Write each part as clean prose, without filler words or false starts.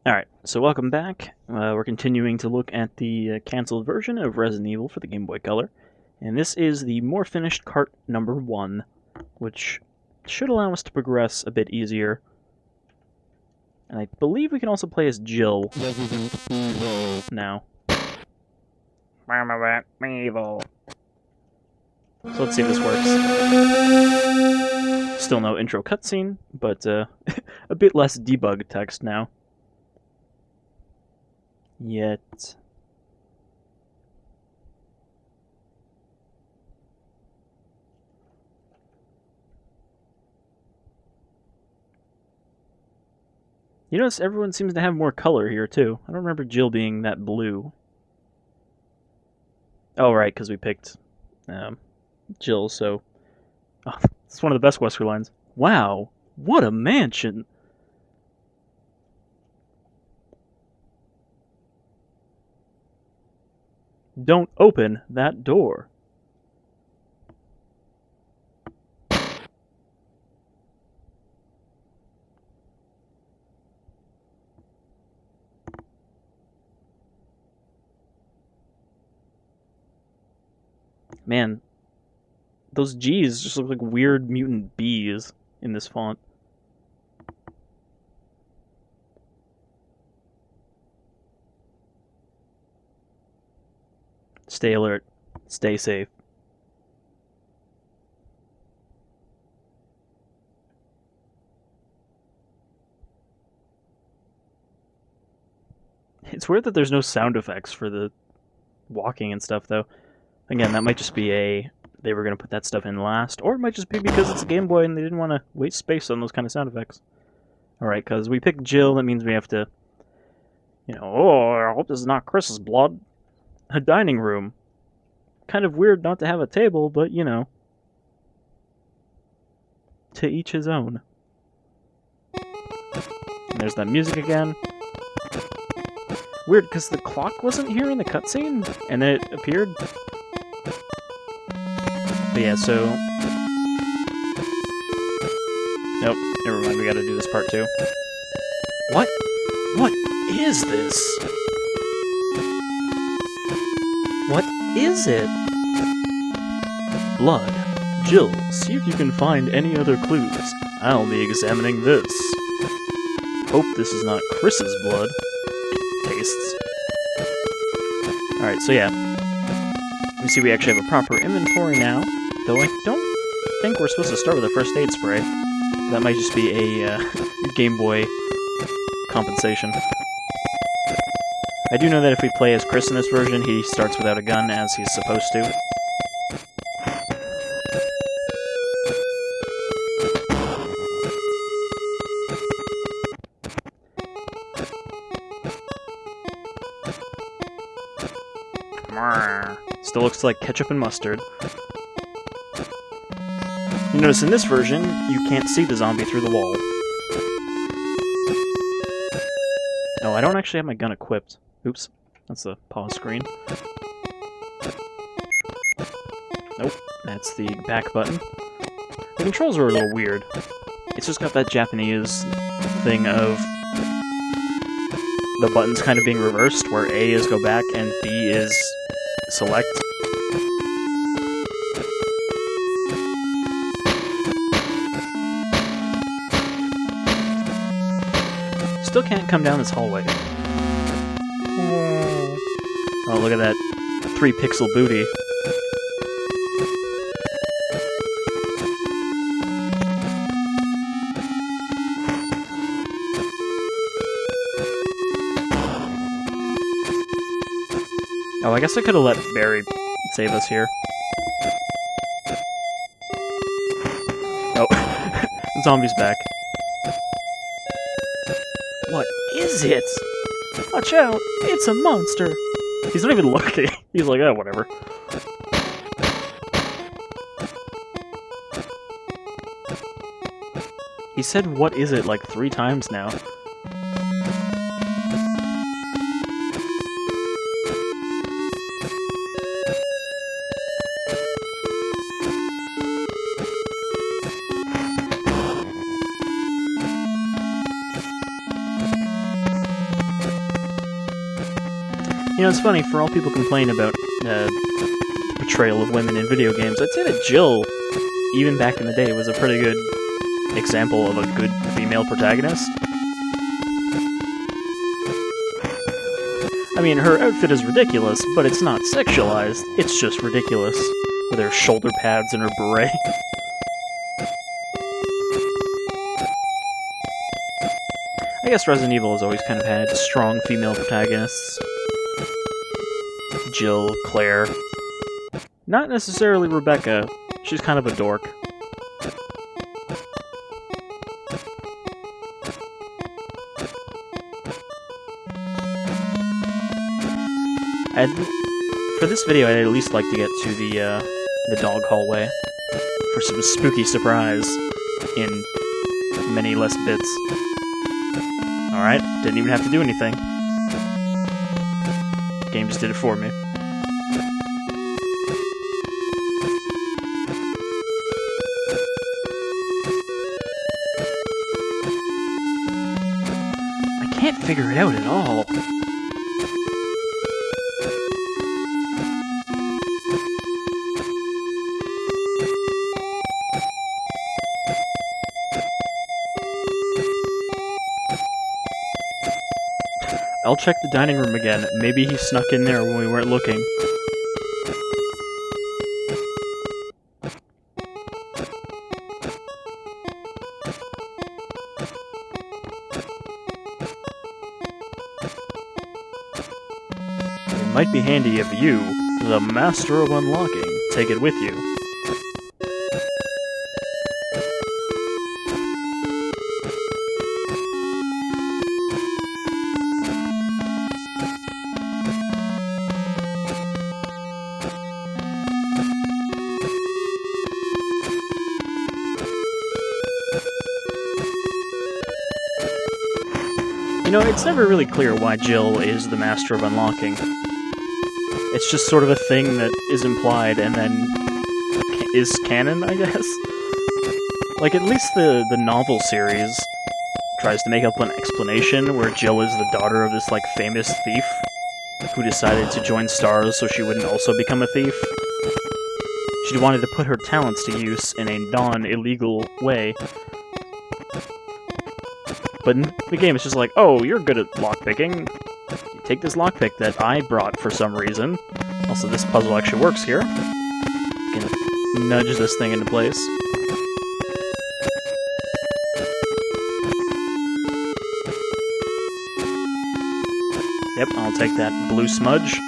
Alright, so welcome back. We're continuing to look at the cancelled version of Resident Evil for the Game Boy Color. And this is the more finished cart number 1, which should allow us to progress a bit easier. And I believe we can also play as Jill now. Evil. So let's see if this works. Still no intro cutscene, but a bit less debug text now. Yet. You notice everyone seems to have more color here, too. I don't remember Jill being that blue. Oh, right, because we picked Jill, so... Oh, it's one of the best Wesker lines. Wow, what a mansion! Don't open that door. Man, those G's just look like weird mutant bees in this font. Stay alert. Stay safe. It's weird that there's no sound effects for the walking and stuff, though. Again, that might just be they were going to put that stuff in last, or it might just be because it's a Game Boy and they didn't want to waste space on those kind of sound effects. Alright, because we picked Jill, that means we have to, oh, I hope this is not Chris's blood. A dining room. Kind of weird not to have a table, but, to each his own. And there's that music again. Weird, because the clock wasn't here in the cutscene, and then it appeared. But yeah, so... Nope, never mind, we gotta do this part too. What? What is this? What is it? Blood. Jill, see if you can find any other clues. I'll be examining this. Hope this is not Chris's blood. Tastes. Alright, so yeah. We see we actually have a proper inventory now, though I don't think we're supposed to start with a first aid spray. That might just be a Game Boy compensation. I do know that if we play as Chris in this version, he starts without a gun, as he's supposed to. Still looks like ketchup and mustard. You notice in this version, you can't see the zombie through the wall. No, I don't actually have my gun equipped. Oops, that's the pause screen. Nope, that's the back button. The controls are a little weird. It's just got that Japanese thing of the buttons kind of being reversed, where A is go back and B is select. Still can't come down this hallway. Oh, look at that 3-pixel booty. Oh, I guess I could have let Barry save us here. Oh, the zombie's back. What is it? Watch out, it's a monster. He's not even looking. He's like, oh, whatever. He said, what is it, like 3 times now. You know, it's funny, for all people complain about portrayal of women in video games, I'd say that Jill, even back in the day, was a pretty good example of a good female protagonist. I mean, her outfit is ridiculous, but it's not sexualized, it's just ridiculous. With her shoulder pads and her beret. I guess Resident Evil has always kind of had strong female protagonists. Jill, Claire. Not necessarily Rebecca. She's kind of a dork. For this video, I'd at least like to get to the dog hallway for some spooky surprise in many less bits. Alright, didn't even have to do anything. The game just did it for me. I can't figure it out at all. I'll check the dining room again. Maybe he snuck in there when we weren't looking. It might be handy if you, the master of unlocking, take it with you. You know, it's never really clear why Jill is the master of unlocking. It's just sort of a thing that is implied and then is canon, I guess? Like, at least the novel series tries to make up an explanation where Jill is the daughter of this, like, famous thief who decided to join STARS so she wouldn't also become a thief. She wanted to put her talents to use in a non-illegal way. But in the game, it's just like, oh, you're good at lockpicking. You take this lockpick that I brought for some reason. Also, this puzzle actually works here. You can nudge this thing into place. Yep, I'll take that blue smudge.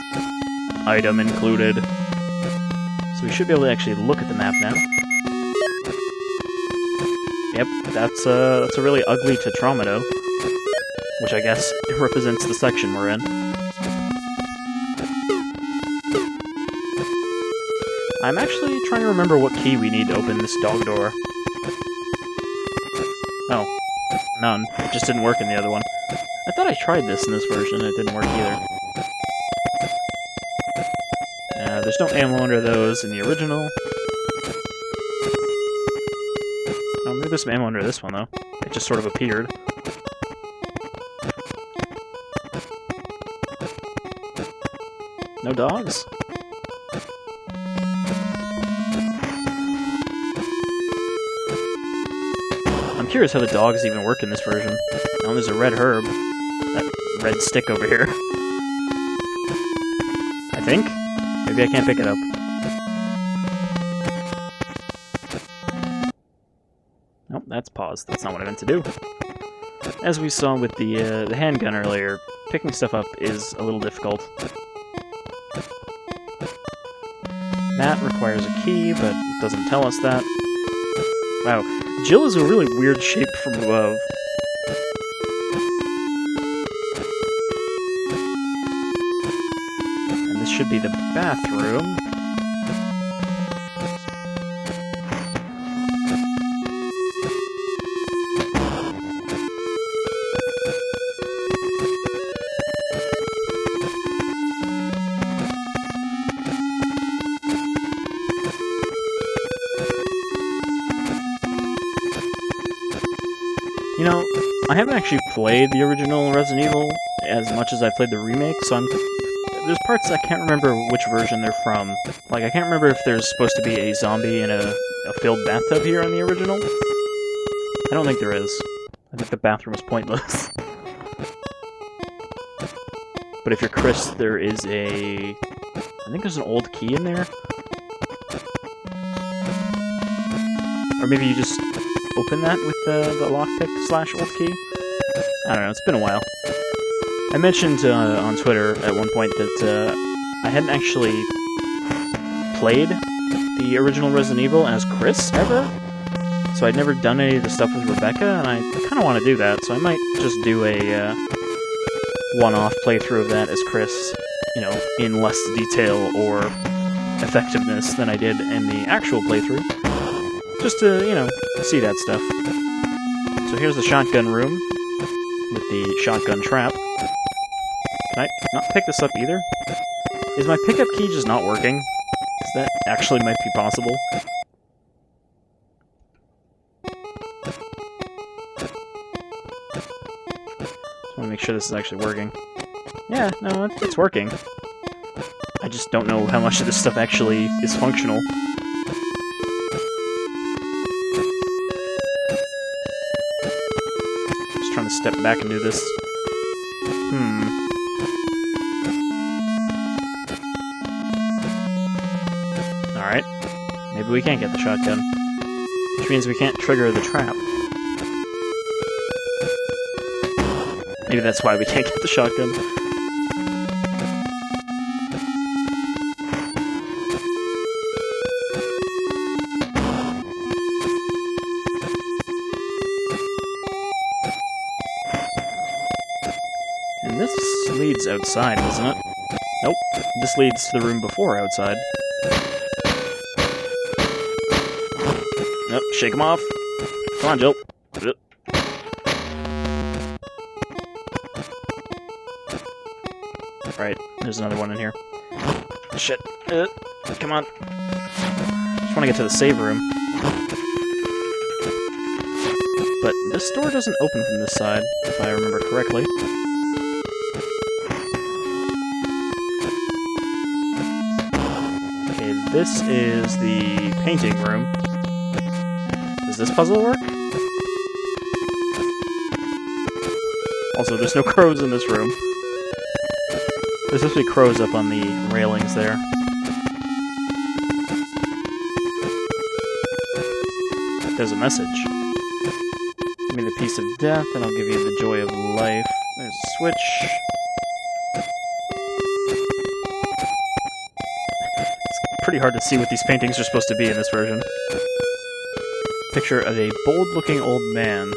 Item included. So we should be able to actually look at the map now. Yep, that's a really ugly Tetromino, which I guess represents the section we're in. I'm actually trying to remember what key we need to open this dog door. Oh, none. It just didn't work in the other one. I thought I tried this in this version and it didn't work either. There's no ammo under those in the original. Oh, maybe there's some ammo under this one, though. It just sort of appeared. No dogs? I'm curious how the dogs even work in this version. Oh, there's a red herb. That red stick over here. I think? Maybe I can't pick it up. Nope, that's paused. That's not what I meant to do. As we saw with the handgun earlier, picking stuff up is a little difficult. That requires a key, but it doesn't tell us that. Wow, Jill is a really weird shape from above. And this should be the bathroom. You know, I haven't actually played the original Resident Evil as much as I played the remake, so I'm there's parts I can't remember which version they're from. Like, I can't remember if there's supposed to be a zombie in a filled bathtub here on the original. I don't think there is. I think the bathroom is pointless. But if you're Chris, there is a... I think there's an old key in there. Or maybe you just open that with the lockpick / old key? I don't know, it's been a while. I mentioned on Twitter at one point that I hadn't actually played the original Resident Evil as Chris ever. So I'd never done any of the stuff with Rebecca, and I kind of want to do that, so I might just do a one-off playthrough of that as Chris, you know, in less detail or effectiveness than I did in the actual playthrough. Just to, you know, see that stuff. So here's the shotgun room with the shotgun trap. Can I not pick this up either? Is my pickup key just not working? Because that actually might be possible. Just want to make sure this is actually working. Yeah, no, it's working. I just don't know how much of this stuff actually is functional. Just trying to step back and do this. Alright. Maybe we can't get the shotgun. Which means we can't trigger the trap. Maybe that's why we can't get the shotgun. And this leads outside, doesn't it? Nope. This leads to the room before outside. Nope, shake him off. Come on, Jill. Right, there's another one in here. Shit. Come on. Just want to get to the save room. But this door doesn't open from this side, if I remember correctly. Okay, this is the painting room. Does this puzzle work? Also, there's no crows in this room. There's supposed to be crows up on the railings there. There's a message. Give me the peace of death, and I'll give you the joy of life. There's a switch. It's pretty hard to see what these paintings are supposed to be in this version. Picture of a bold-looking old man.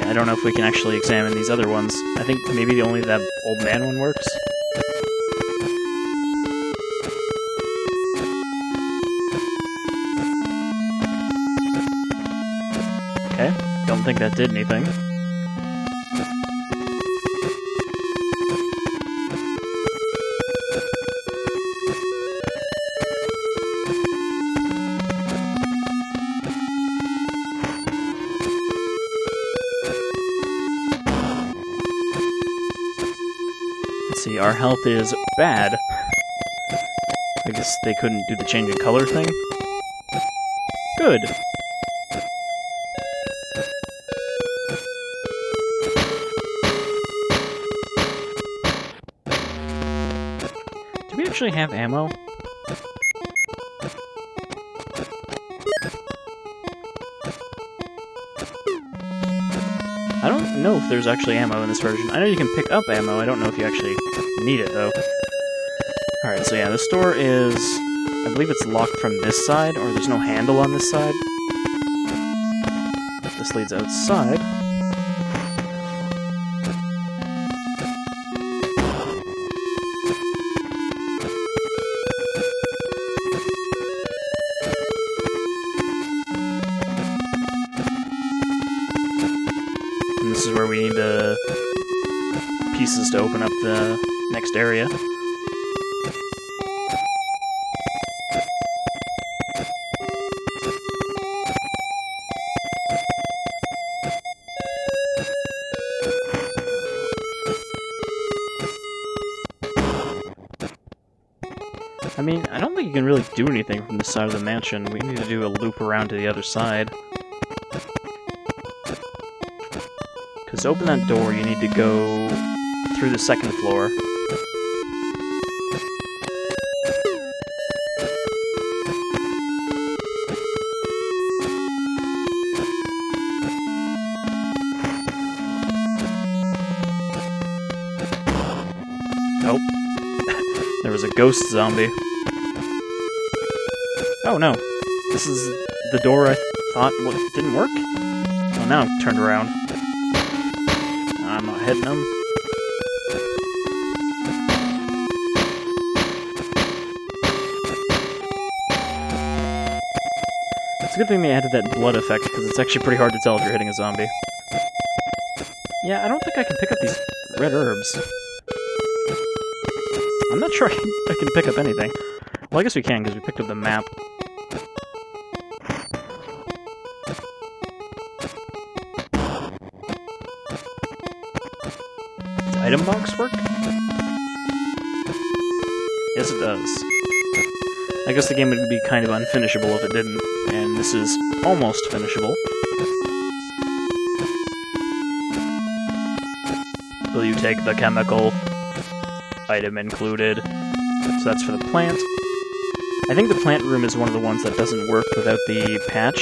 I don't know if we can actually examine these other ones. I think maybe only that old man one works. Okay, don't think that did anything. See, our health is bad. I guess they couldn't do the change in color thing. Good. Do we actually have ammo? I don't know if there's actually ammo in this version. I know you can pick up ammo, I don't know if you actually need it, though. Alright, so yeah, this door is... I believe it's locked from this side, or there's no handle on this side. This leads outside. And this is where we need the pieces to open up the next area. I mean, I don't think you can really do anything from this side of the mansion. We need to do a loop around to the other side. Because to open that door, you need to go through the second floor. Nope. There was a ghost zombie. Oh no. This is the door I thought didn't work? Oh, now I'm turned around. I'm not hitting him. It's a good thing they added that blood effect, because it's actually pretty hard to tell if you're hitting a zombie. Yeah, I don't think I can pick up these red herbs. I'm not sure I can pick up anything. Well, I guess we can, because we picked up the map. Does the item box work? Yes, it does. I guess the game would be kind of unfinishable if it didn't, and this is almost finishable. Will you take the chemical? Item included. So that's for the plant. I think the plant room is one of the ones that doesn't work without the patch.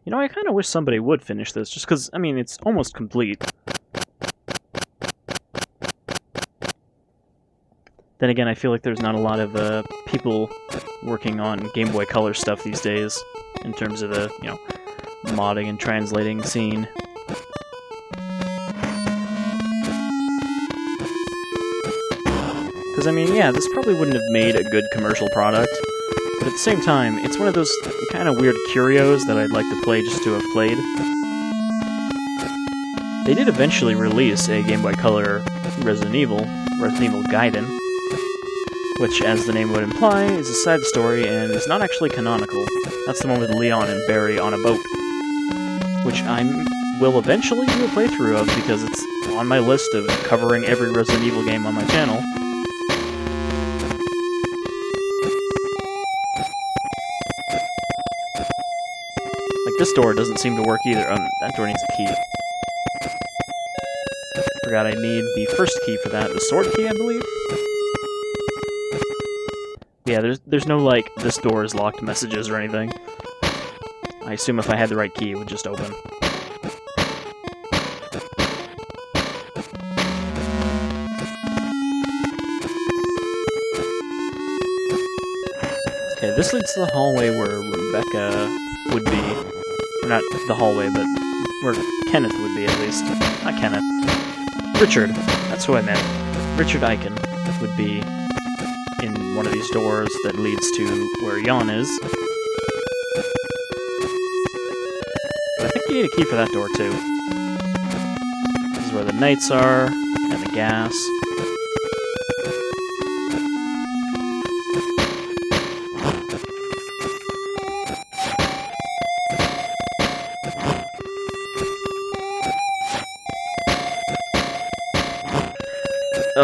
You know, I kind of wish somebody would finish this, just because, I mean, it's almost complete. Then again, I feel like there's not a lot of people working on Game Boy Color stuff these days, in terms of the, you know, modding and translating scene. Because, I mean, yeah, this probably wouldn't have made a good commercial product, but at the same time, it's one of those kind of weird curios that I'd like to play just to have played. They did eventually release a Game Boy Color Resident Evil Gaiden, which, as the name would imply, is a side story and is not actually canonical. That's the one with Leon and Barry on a boat, which I will eventually do a playthrough of because it's on my list of covering every Resident Evil game on my channel. Like, this door doesn't seem to work either. That door needs a key. Forgot I need the first key for that, the sword key, I believe? Yeah, there's no, like, this door is locked messages or anything. I assume if I had the right key, it would just open. Okay, this leads to the hallway where Rebecca would be. Or not the hallway, but where Kenneth would be, at least. Not Kenneth. Richard. That's who I meant. Richard Eichen would be in one of these doors that leads to where Jan is. But I think you need a key for that door, too. This is where the knights are, and the gas.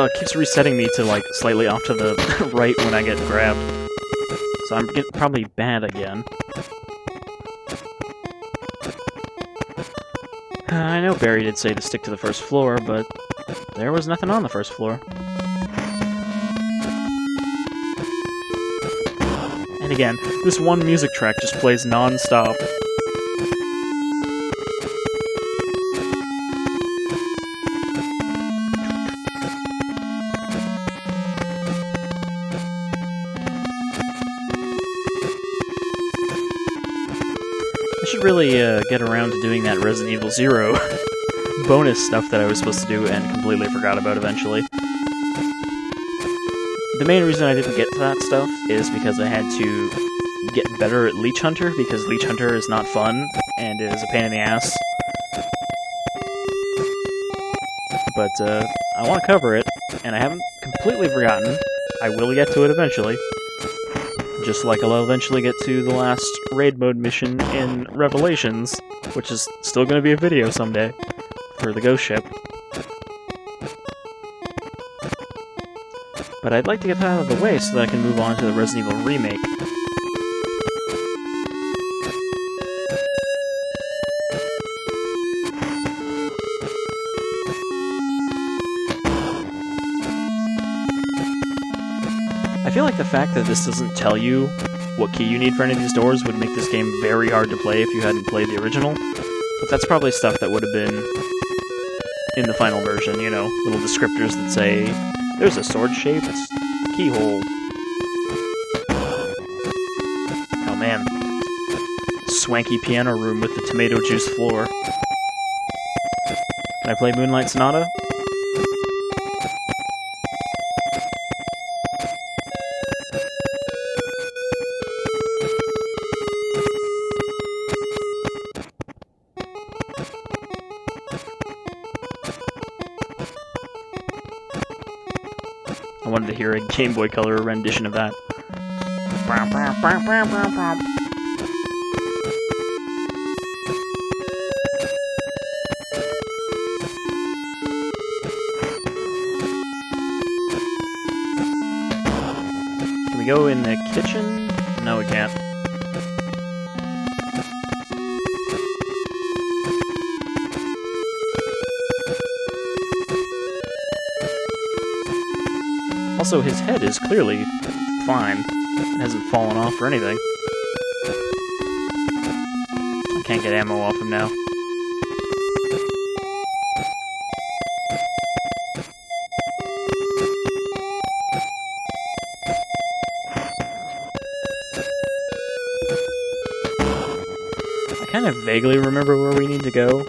It keeps resetting me to, like, slightly off to the right when I get grabbed. So I'm probably bad again. I know Barry did say to stick to the first floor, but there was nothing on the first floor. And again, this one music track just plays non-stop. I should really get around to doing that Resident Evil 0 bonus stuff that I was supposed to do and completely forgot about eventually. The main reason I didn't get to that stuff is because I had to get better at Leech Hunter, because Leech Hunter is not fun and is a pain in the ass. But I want to cover it, and I haven't completely forgotten. I will get to it eventually. Just like I'll eventually get to the last raid mode mission in Revelations, which is still going to be a video someday, for the ghost ship. But I'd like to get that out of the way so that I can move on to the Resident Evil remake. I feel like the fact that this doesn't tell you what key you need for any of these doors would make this game very hard to play if you hadn't played the original. But that's probably stuff that would have been in the final version, you know, little descriptors that say, there's a sword-shaped keyhole. Oh man. Swanky piano room with the tomato juice floor. Can I play Moonlight Sonata? I wanted to hear a Game Boy Color rendition of that. Can we go in the kitchen? No, we can't. Also, his head is clearly fine. It hasn't fallen off or anything. I can't get ammo off him now. I kind of vaguely remember where we need to go.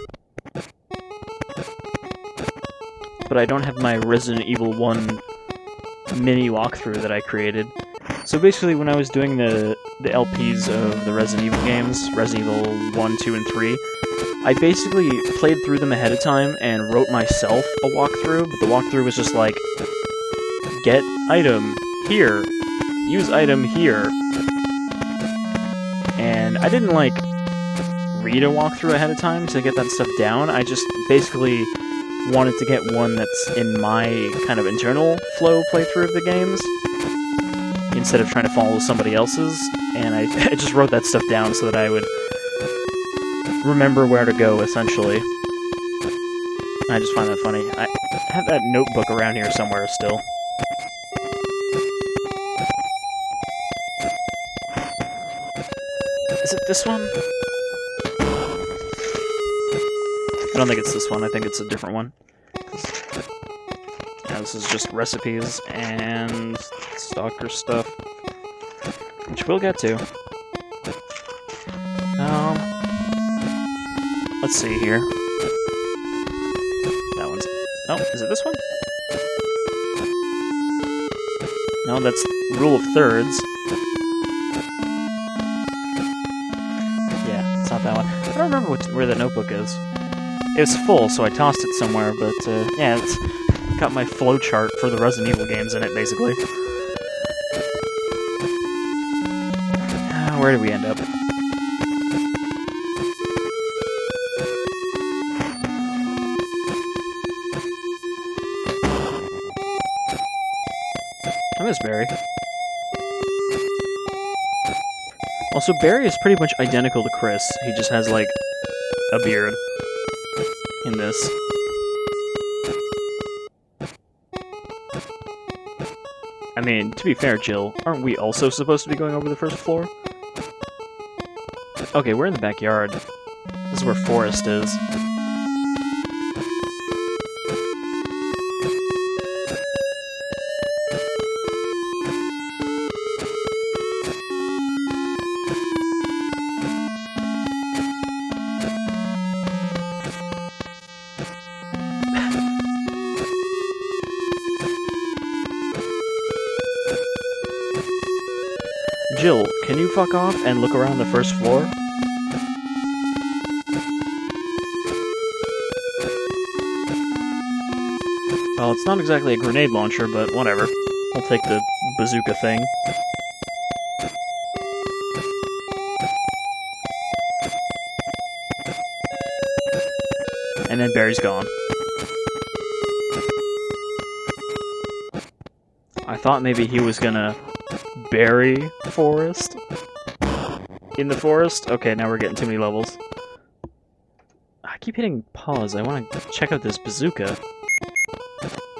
But I don't have my Resident Evil 1 mini walkthrough that I created. So basically, when I was doing the LPs of the Resident Evil games, Resident Evil 1, 2, and 3, I basically played through them ahead of time and wrote myself a walkthrough, but the walkthrough was just like, get item here, use item here. And I didn't, like, read a walkthrough ahead of time to get that stuff down. I just basically wanted to get one that's in my kind of internal flow playthrough of the games, instead of trying to follow somebody else's, and I just wrote that stuff down so that I would remember where to go, essentially. I just find that funny. I have that notebook around here somewhere still. Is it this one? I don't think it's this one, I think it's a different one. Yeah, this is just recipes and stalker stuff, which we'll get to. Let's see here. That one's... Oh, is it this one? No, that's rule of thirds. Yeah, it's not that one. I don't remember where the notebook is. It was full, so I tossed it somewhere, but yeah, it's got my flowchart for the Resident Evil games in it, basically. Where did we end up? I miss Barry. Also, Barry is pretty much identical to Chris. He just has, like, a beard in this. I mean, to be fair, Jill, aren't we also supposed to be going over the first floor? Okay, we're in the backyard. This is where Forrest is. Jill, can you fuck off and look around the first floor? Well, it's not exactly a grenade launcher, but whatever. I'll take the bazooka thing. And then Barry's gone. I thought maybe he was gonna bury Forrest in the forest. Okay, now we're getting too many levels. I keep hitting pause. I want to check out this bazooka.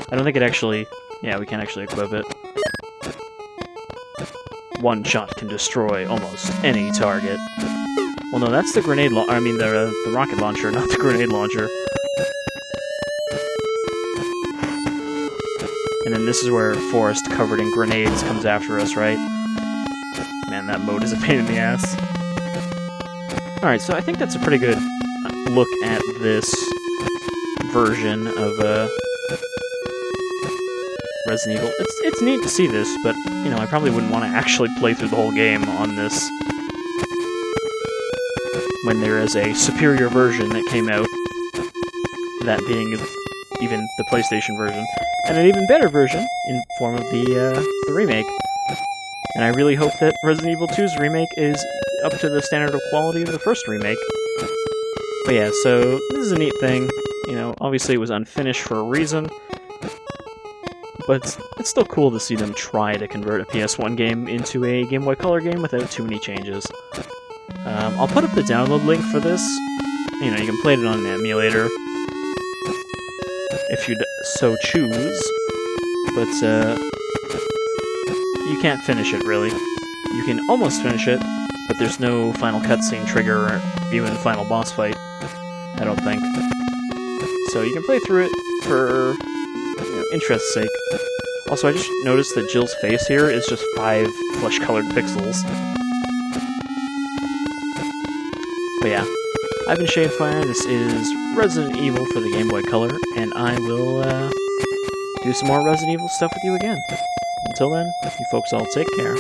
I don't think it actually... Yeah, we can't actually equip it. One shot can destroy almost any target. Well, no, that's the grenade I mean, the rocket launcher, not the grenade launcher. And then this is where Forrest, covered in grenades, comes after us, right? Man, that mode is a pain in the ass. Alright, so I think that's a pretty good look at this version of Resident Evil. It's neat to see this, but, you know, I probably wouldn't want to actually play through the whole game on this when there is a superior version that came out, that being even the PlayStation version, and an even better version in form of the remake. And I really hope that Resident Evil 2's remake is up to the standard of quality of the first remake. But yeah, so this is a neat thing. You know, obviously it was unfinished for a reason, but it's still cool to see them try to convert a PS1 game into a Game Boy Color game without too many changes. I'll put up the download link for this. You know, you can play it on an emulator if you so choose, but you can't finish it, really. You can almost finish it, but there's no final cutscene trigger or even final boss fight, I don't think. So you can play through it for, you know, interest's sake. Also, I just noticed that Jill's face here is just 5 flesh-colored pixels. But yeah, I've been Shadefyre, this is Resident Evil for the Game Boy Color, and I will do some more Resident Evil stuff with you again. Until then, you folks all take care.